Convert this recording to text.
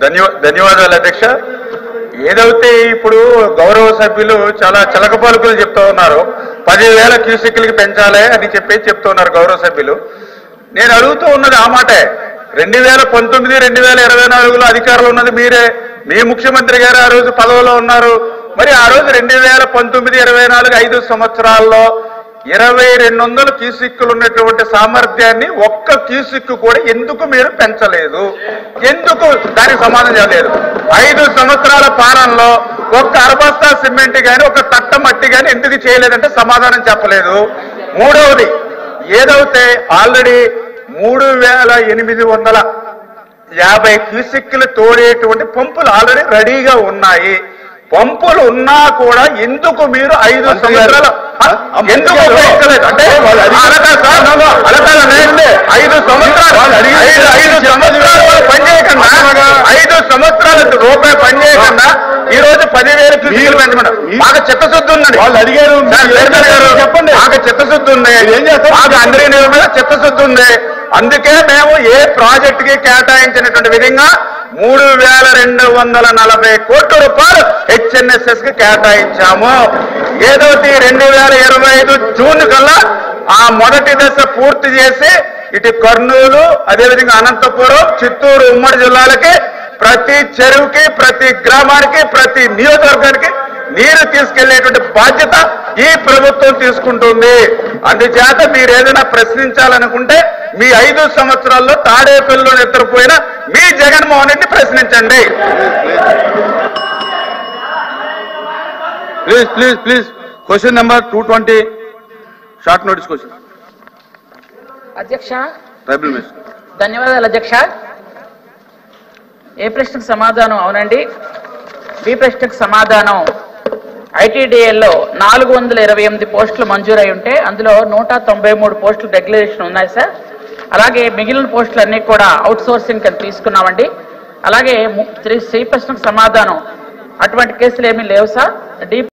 ధన్యవాదాలు అధ్యక్ష. ఏదైతే ఇప్పుడు గౌరవ సభ్యులు చాలా చిలక పలుకులు చెప్తూ ఉన్నారు, 10,000 క్యూసెక్లకి పెంచాలి అని చెప్తూ ఉన్నారు గౌరవ సభ్యులు. నేను అడుగుతూ ఉన్నది ఆ మాటే. 2019, 2024లో అధికారంలో ఉన్నది మీరే. మీ ముఖ్యమంత్రి గారు ఆ రోజు పదవిలో ఉన్నారు. మరి ఆ రోజు 2019, 2024 5 సంవత్సరాల్లో 2200 క్యూసెక్కులు ఉన్నటువంటి సామర్థ్యాన్ని ఒక్క క్యూసెక్కు కూడా ఎందుకు మీరు పెంచలేదు? ఎందుకు దానికి సమాధానం చెప్పలేదు? 5 సంవత్సరాల పాలనలో ఒక్క అరబస్తా సిమెంట్ కానీ ఒక తట్ట మట్టి కానీ ఎందుకు చేయలేదంటే సమాధానం చెప్పలేదు. మూడవది, ఏదైతే ఆల్రెడీ 3850 క్యూసెక్కులు తోడేటువంటి పంపులు ఆల్రెడీ రెడీగా ఉన్నాయి. పంపులు ఉన్నా కూడా ఎందుకు మీరు 5 సంవత్సరాలు ఎందుకు ఉపయోగించలేదు? అంటే 5 సంవత్సరాలు పనిచేయకుండా 5 సంవత్సరాల రూపాయి పనిచేయకుండా ఈ రోజు 10,000 క్యూసెక్కులు పెంచమన్నా మాకు చిత్తశుద్ధి ఉందండి. వాళ్ళు అడిగారు, చెప్పండి. మాకు చిత్తశుద్ధి ఉంది, మాకు అందరి మీద చిత్తశుద్ధి ఉంది. అందుకే మేము ఏ ప్రాజెక్టుకి కేటాయించినటువంటి విధంగా 3,240 కోట్ల రూపాయలు HNSS కి కేటాయించాము. ఏదైతే 2025 జూన్ కల్లా ఆ మొదటి దశ పూర్తి చేసి ఇటు కర్నూలు, అదేవిధంగా అనంతపురం, చిత్తూరు ఉమ్మడి జిల్లాలకి ప్రతి చెరువుకి, ప్రతి గ్రామానికి, ప్రతి నియోజకవర్గానికి నీరు తీసుకెళ్లేటువంటి బాధ్యత ఈ ప్రభుత్వం తీసుకుంటుంది. అందుచేత మీరు ఏదైనా ప్రశ్నించాలనుకుంటే మీ 5 సంవత్సరాల్లో తాడేపల్లిలో నిద్రపోయిన మీ జగన్మోహన్ రెడ్డిని ప్రశ్నించండి. Please question number 220 short notice question. అధ్యక్ష ట్రైబల్ మినిస్టర్. ధన్యవాదాలు అధ్యక్ష. ఏ ప్రశ్నకు సమాధానం అవునండి. బి ప్రశ్నకు సమాధానం ఐటీడీఏలో 428 పోస్టులు మంజూరై ఉంటే అందులో 193 పోస్టులు డిక్లరేషన్ ఉన్నాయి సార్. అలాగే మిగిలిన పోస్టులన్నీ కూడా అవుట్ సోర్సింగ్ కింద తీసుకున్నామండి. అలాగే సి ప్రశ్నకు సమాధానం అటువంటి కేసులు ఏమీ లేవు సార్. డి